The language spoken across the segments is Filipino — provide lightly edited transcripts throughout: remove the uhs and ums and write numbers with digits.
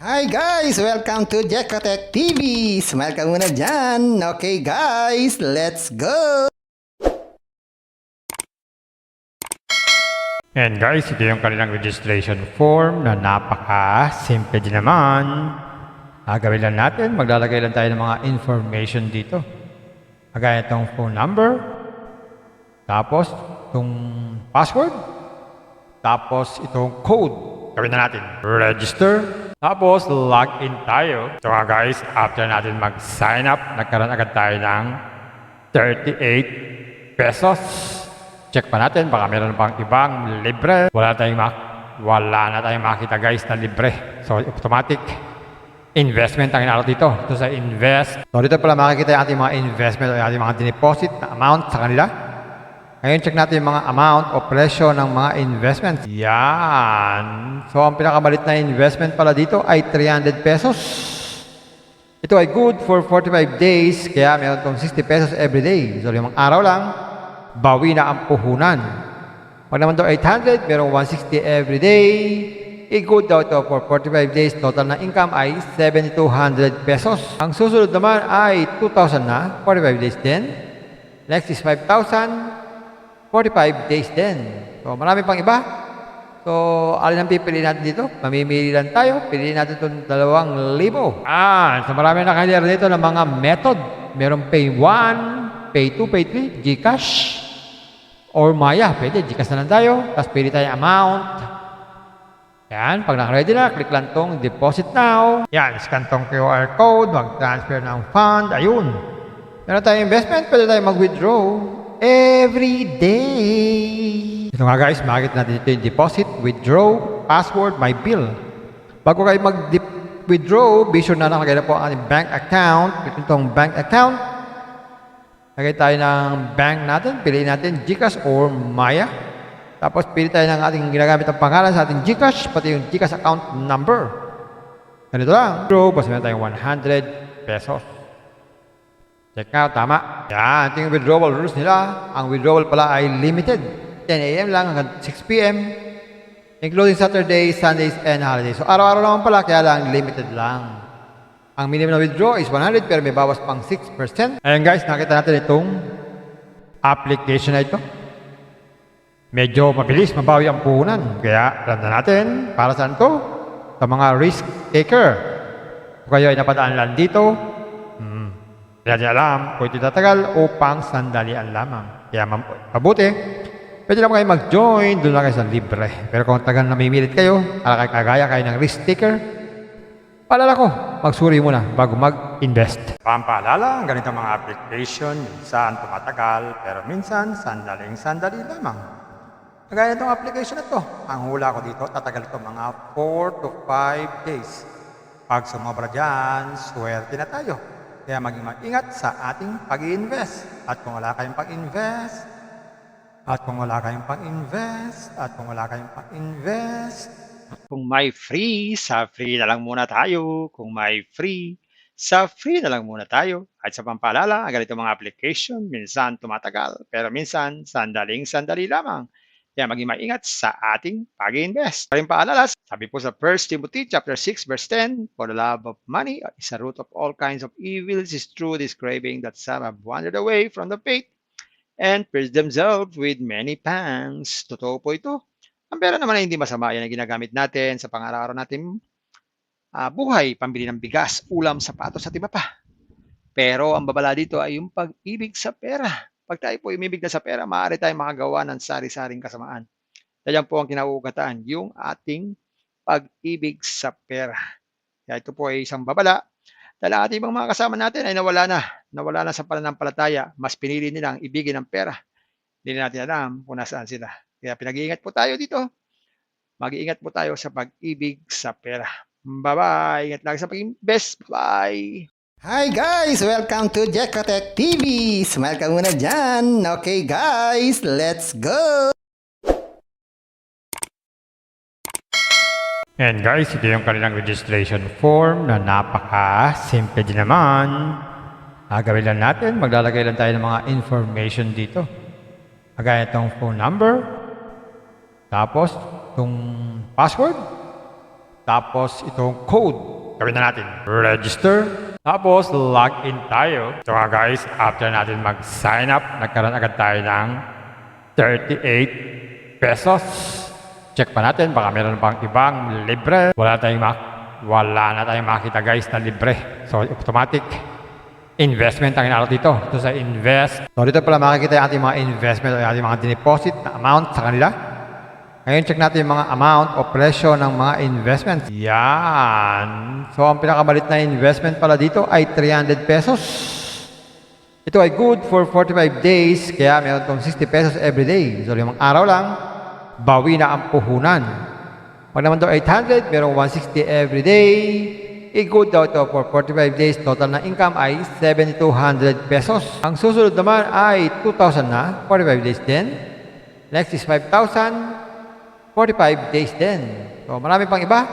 Hi guys! Welcome to Jekotech TV! Smile ka muna dyan! Okay guys, let's go! And guys, ito yung kanilang registration form na napaka-simple din naman. Gawin lang natin, maglalagay lang tayo ng mga information dito. Kagaya itong phone number, tapos itong password, tapos itong code. Gawin na natin. Register, tapos login tayo. So nga guys, after natin mag-sign up, nagkaroon agad tayo ng 38 pesos. Check pa natin, baka meron pang ibang libre. Wala na tayong makita guys na libre. So automatic investment ang inaalok dito. Ito sa invest. So dito pala makikita yung ating mga investment o yung ating mga deposit na amount sa kanila. Ngayon check natin yung mga amount o presyo ng mga investments. Yan. So ang pinakamalit na investment pala dito ay 300 pesos. Ito ay good for 45 days. Kaya meron itong 60 pesos every day. So limang araw lang, bawi na ang puhunan. Pag naman daw 800, merong 160 every day. Good daw ito for 45 days. Total na income ay 7,200 pesos. Ang susunod naman ay 2,000 na, 45 days din. Next is 5,000, 45 days din. So marami pang iba. So alin ang pipiliin natin dito? Mamimili lang tayo. Piliin natin itong 2,000. So marami na kanila dito ng mga method. Merong Pay 1, Pay 2, Pay 3, GCash, or Maya. Pwede, GCash na lang tayo. Tapos pili tayo amount. Yan, pag naka-ready na, click lang tong deposit now. Yan, scan tong QR code, mag-transfer ng fund. Ayun. Meron tayong investment, pwede tayo mag-withdraw every day. Ito nga guys, makikita natin dito yung deposit, withdraw, password, my bill. Bago kayo mag-withdraw, be sure na nakalagay na po ang ating bank account. Itong bank account. Lagay tayo ng bank natin, piliin natin GCash or Maya. Tapos pili tayo ng ating ginagamit ang pangalan sa ating GCash, pati yung GCash account number. Ganito lang. Withdraw, basta meron tayong 100 pesos. Check out, tama. Yan, ito yung withdrawal rules nila. Ang withdrawal pala ay limited. 10 a.m. lang hanggang 6 p.m. Including Saturdays, Sundays, and holidays. So araw-araw naman pala, kaya lang limited lang. Ang minimum na withdraw is 100 pero may bawas pang 6%. Ayan guys, nakita natin itong application na ito. Medyo mabilis, mabawi ang puhunan. Kaya alam na natin para saan to? Sa mga risk taker. Kung kayo ay napadaan lang dito, hindi natin alam kung ito tatagal o pang sandalian lamang. Kaya mabuti, pwede lang kayo mag-join, doon lang kayo sa libre. Pero kung tagal namimilit kayo, kagaya kayo ng risk taker, paalala ko, magsuri muna bago mag-invest. Pampaalala, ang ganitong mga application, minsan tumatagal, pero minsan sandaling-sandali lamang. Kagaya itong application na to, ang hula ko dito, tatagal ito mga 4 to 5 days. Pag sumobra dyan, swerte na tayo. Kaya maging mag-ingat sa ating pag-i-invest. At kung wala kayong pag-invest, Kung may free, sa free na lang muna tayo. Kung may free, sa free na lang muna tayo. At sa pampaalala, ang ganito mga application, minsan tumatagal, pero minsan sandaling-sandali lamang. Kaya maging maingat sa ating pag-invest. Paring paalala, sabi po sa 1 Timothy chapter 6 verse 10, for the love of money is a root of all kinds of evils, is true this craving that some have wandered away from the faith and pierced themselves with many pangs. Totoo po ito. Ang pera naman ay hindi masama. Yan ang ginagamit natin sa pang-araw-araw natin buhay, pambili ng bigas, ulam, sapatos at iba pa. Pero ang babala dito ay yung pag-ibig sa pera. Pag tayo po umibig na sa pera, maaari tayong makagawa ng sari-saring kasamaan. Yan po ang kinauugataan, yung ating pag-ibig sa pera. Kaya ito po ay isang babala. Dahil ang ating mga kasama natin ay nawala na sa pananampalataya. Mas pinili nilang ibigin ang pera. Hindi natin alam kung nasaan sila. Kaya pinag-iingat po tayo dito. Mag-iingat po tayo sa pag-ibig sa pera. Bye-bye. Ingat lagi sa pag-invest. Bye. Hi guys! Welcome to Jekotech TV! Smile ka muna dyan! Okay guys, let's go! And guys, ito yung kanilang registration form na napaka-simple din naman. Gawin lang natin, maglalagay lang tayo ng mga information dito. Kagaya itong phone number, tapos itong password, tapos itong code. gawin na natin. Register. Tapos, log in tayo. So nga guys, after natin mag-sign up, nagkaroon agad tayo ng 38 pesos. Check pa natin, baka meron pang ibang libre. Wala na tayong makita guys na libre. So, automatic investment ang inalok dito. Ito sa invest. So, dito pala makikita yung ating mga investment o yung ating mga deposit na amount sa kanila. Ngayon, check natin yung mga amount o presyo ng mga investments. Yan. So, ang pinakamalit na investment pala dito ay 300 pesos. Ito ay good for 45 days, kaya meron itong 60 pesos every day. So, 5 araw lang, bawi na ang puhunan. Pag naman ito 800, merong 160 every day. I-good daw ito for 45 days. Total na income ay 7,200 pesos. Ang susunod naman ay 2,000 na, 45 days din. Next is 5,000. 45 days din. So, marami pang iba.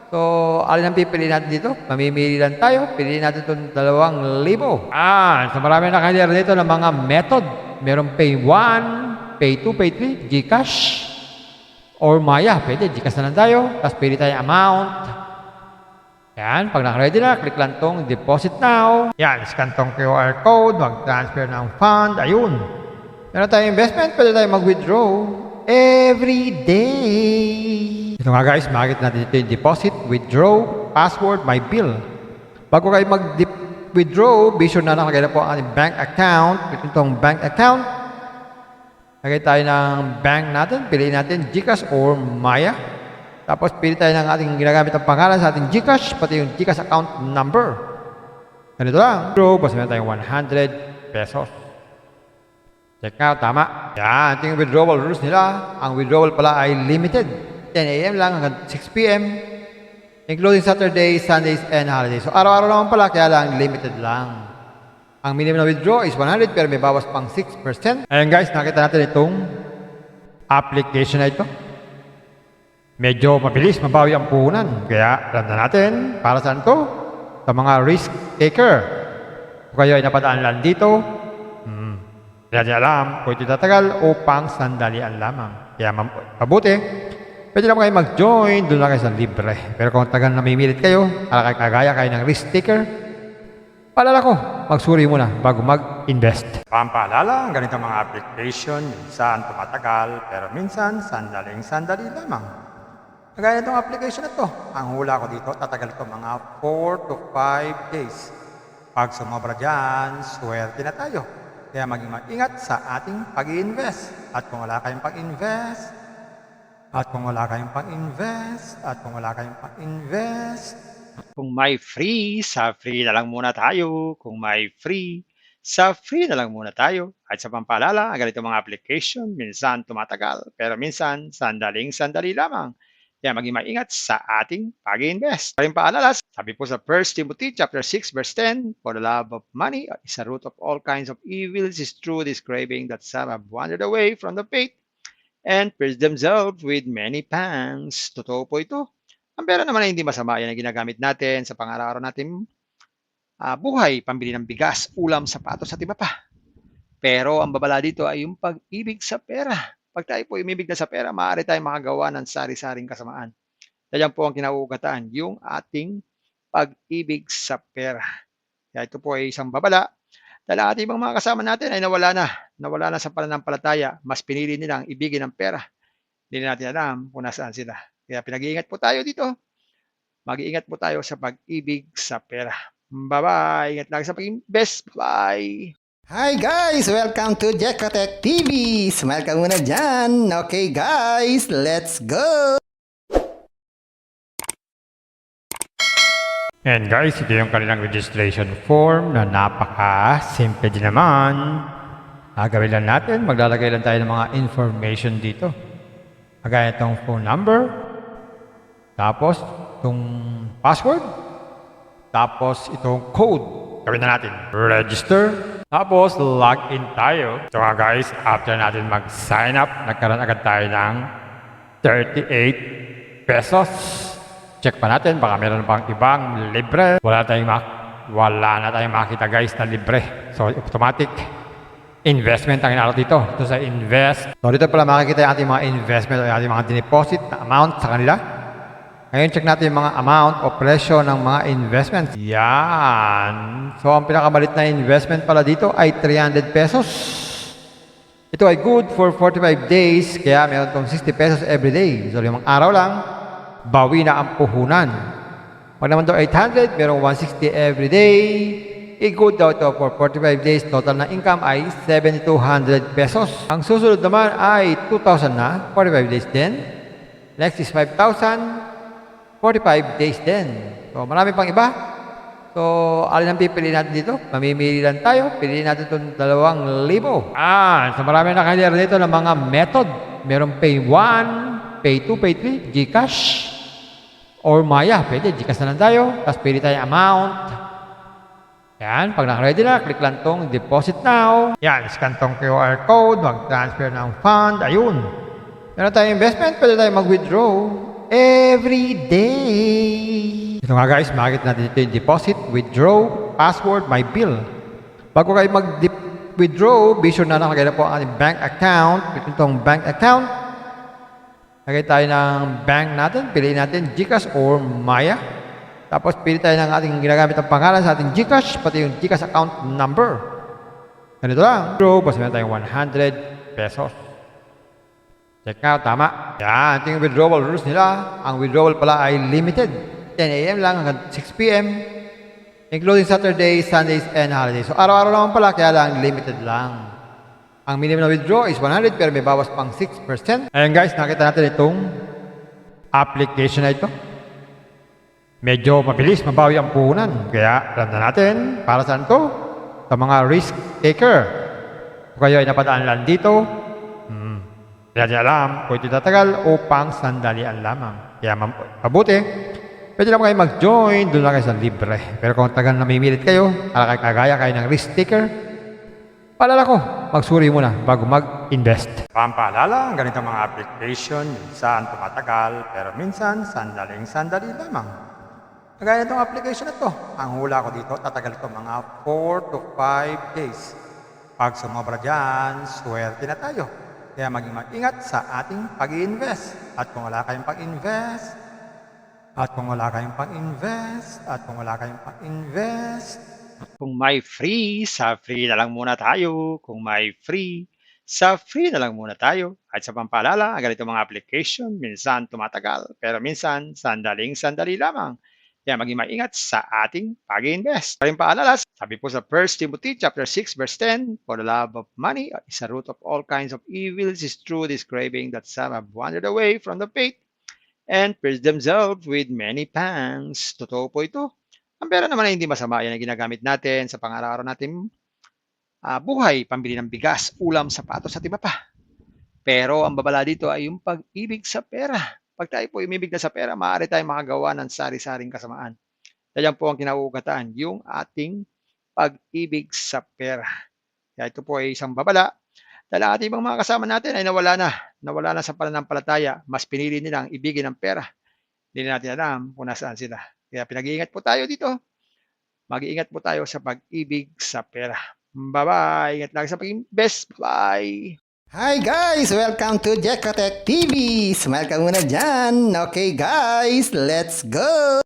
So, alin ang pipiliin natin dito? Mamimili lang tayo. Piliin natin itong 2,000. So marami na kanila dito ng mga method. Merong Pay 1, Pay 2, Pay 3, GCash, or Maya. Pwede, GCash na lang tayo. Tapos pili tayo amount. Yan, pag naka-ready na, click lang tong Deposit Now. Yan, scan tong QR code, mag-transfer ng fund. Ayun. Meron tayong investment, pwede tayo mag-withdraw every day. Ito nga guys, makikita natin dito yung deposit, withdraw, password, my bill. Bago kayo mag-withdraw, be sure na nakalagay na po ang ating bank account. Itong bank account. Lagay tayo ng bank natin. Piliin natin GCash or Maya. Tapos pili tayo ng ating ginagamit ang pangalan sa ating GCash, pati yung GCash account number. Ganito lang. Withdraw, basta meron tayong 100 pesos. Check out, tama. Yan, ito yung withdrawal rules nila. Ang withdrawal pala ay limited. 10 a.m. lang hanggang 6 p.m. Including Saturdays, Sundays, and holidays. So, araw-araw naman pala, kaya lang limited lang. Ang minimum na withdraw is 100, pero may bawas pang 6%. Ayan guys, nakita natin itong application na ito. Medyo mabilis, mabawi ang puhunan. Kaya, alam na natin, para saan ito? Sa mga risk taker. Kung kayo ay napadaan lang dito, hindi natin alam kung ito tatagal o pang sandalian lamang. Kaya mabuti, pwede naman kayo mag-join, doon lang kayo sa libre. Pero kung tagal namimilit kayo, kagaya kayo ng risk taker, paalala ko, magsuri muna bago mag-invest. Pampaalala, ang ganitong mga application, minsan tumatagal, pero minsan sandaling-sandali lamang. Kagaya itong application na to, ang hula ko dito, tatagal ito mga 4 to 5 days. Pag sumobra dyan, swerte na tayo. Kaya maging mag-ingat sa ating pag-i-invest. At kung wala kayong pag-invest, Kung may free, sa free na lang muna tayo. Kung may free, sa free na lang muna tayo. At sa pampaalala, ang ganito mga application, minsan tumatagal, pero minsan sandaling-sandali lamang. Kaya maging maingat sa ating pag-invest. Paring paalala, sabi po sa 1 Timothy chapter 6 verse 10, for the love of money is a root of all kinds of evils, is true this craving that some have wandered away from the faith and pierced themselves with many pangs. Totoo po ito. Ang pera naman ay hindi masama. Yan ang ginagamit natin sa pang-araw-araw natin buhay, pambili ng bigas, ulam, sapatos at iba pa. Pero ang babala dito ay yung pag-ibig sa pera. Pag tayo po umibig na sa pera, maaari tayong makagawa ng sari-saring kasamaan. Yan po ang kinauugatan, yung ating pag-ibig sa pera. Kaya ito po ay isang babala. Dahil ating ibang mga kasama natin ay nawala na sa pananampalataya. Mas pinili nilang ibigin ang pera. Hindi na natin alam kung nasaan sila. Kaya pinag-iingat po tayo dito. Mag-iingat po tayo sa pag-ibig sa pera. Bye-bye. Ingat lang sa pag-invest. Bye. Hi guys! Welcome to Jekatech TV! Smile ka muna dyan! Okay guys, let's go! And guys, ito yung kanilang registration form na napaka-simple din naman. Gagawin lang natin, maglalagay lang tayo ng mga information dito. Kagaya itong phone number, tapos itong password, tapos itong code. Gawin na natin. Register. Tapos, log in tayo. So nga guys, after natin mag-sign up, nagkaroon agad tayo ng 38 pesos. Check pa natin, baka meron pang ibang libre. Wala na tayong makita guys na libre. So, automatic investment ang inalok dito. Ito sa invest. So, dito pala makikita yung ating mga investment o yung ating mga deposit na amount sa kanila. Ngayon, check natin yung mga amount o presyo ng mga investments. Yan. So, ang pinakamalit na investment pala dito ay 300 pesos. Ito ay good for 45 days, kaya meron itong 60 pesos every day. So, 5 araw lang, bawi na ang puhunan. Pag naman daw 800, merong 160 every day. I-good daw ito for 45 days. Total na income ay 7,200 pesos. Ang susunod naman ay 2,000 na, 45 days din. Next is 5,000. 45 days din. So, marami pang iba. So, alin ang pipiliin natin dito? Mamimili lang tayo. Piliin natin itong 2,000. So marami na kayo dito ng mga method. Merong Pay 1, Pay 2, Pay 3, GCash, or Maya. Pwede, GCash na lang tayo. Tapos pili tayo amount. Yan, pag naka-ready na, click lang tong Deposit Now. Yan, scan tong QR code, mag-transfer ng fund. Ayun. Meron tayong investment, pwede tayo mag-withdraw every day. Ito nga guys, makikita natin dito yung deposit, withdraw, password, my bill. Bago kayo mag-withdraw, be sure na nakalagay na po ang ating bank account. Itong bank account. Lagay tayo ng bank natin. Piliin natin GCash or Maya. Tapos pili tayo ng ating ginagamit ang pangalan sa ating GCash, pati yung GCash account number. Ganito lang. Withdraw, basta meron tayong 100 pesos. Check out, tama. Yan, ito yung withdrawal rules nila. Ang withdrawal pala ay limited. 10 a.m. lang hanggang 6 p.m. Including Saturdays, Sundays, and holidays. So, araw-araw naman pala, kaya lang limited lang. Ang minimum na withdraw is 100 pero may bawas pang 6%. Ayan guys, nakita natin itong application na ito. Medyo mabilis, mabawi ang puhunan. Kaya alam na natin para saan ito? Sa mga risk taker. Kung kayo ay napadaan lang dito, hindi alam kung ito tatagal o pang sandalian lamang. Kaya mabuti, pwede lang kayo mag-join, doon lang kayo sa libre. Pero kung tagal namimilit kayo, kagaya kayo ng risk taker, paalala ko, magsuri muna bago mag-invest. Pampaalala, ang ganitong mga application, minsan tumatagal, pero minsan sandaling-sandali lamang. Kagaya itong application na to, ang hula ko dito, tatagal ito mga 4 to 5 days. Pag sumobra dyan, swerte na tayo. Kaya maging mag-ingat sa ating pag-i-invest. At kung wala kayong pag-invest, Kung may free, sa free na lang muna tayo. Kung may free, sa free na lang muna tayo. At sa pampaalala, ang ganito mga application, minsan tumatagal, pero minsan sandaling-sandali lamang. Kaya maging maingat sa ating pag-invest. Paring paalala, sabi po sa 1 Timothy chapter 6 verse 10, for the love of money is a root of all kinds of evils, is true this craving that some have wandered away from the faith and pierced themselves with many pangs. Totoo po ito. Ang pera naman ay hindi masama. Yan ang ginagamit natin sa pang-araw-araw natin buhay, pambili ng bigas, ulam, sapatos at iba pa. Pero ang babala dito ay yung pag-ibig sa pera. Pag tayo po umibig na sa pera, maaari tayong makagawa ng sari-saring kasamaan. Yan po ang kinauugatan, yung ating pag-ibig sa pera. Kaya ito po ay isang babala. Dahil ang ating ibang mga kasama natin ay nawala na sa pananampalataya. Mas pinili nilang ibigin ang pera. Hindi na natin alam kung nasaan sila. Kaya pinag-iingat po tayo dito. Mag-iingat po tayo sa pag-ibig sa pera. Bye-bye. Ingat lagi sa pag-invest. Bye. Hi guys! Welcome to Jekatech TV! Smile ka muna dyan! Okay guys, let's go!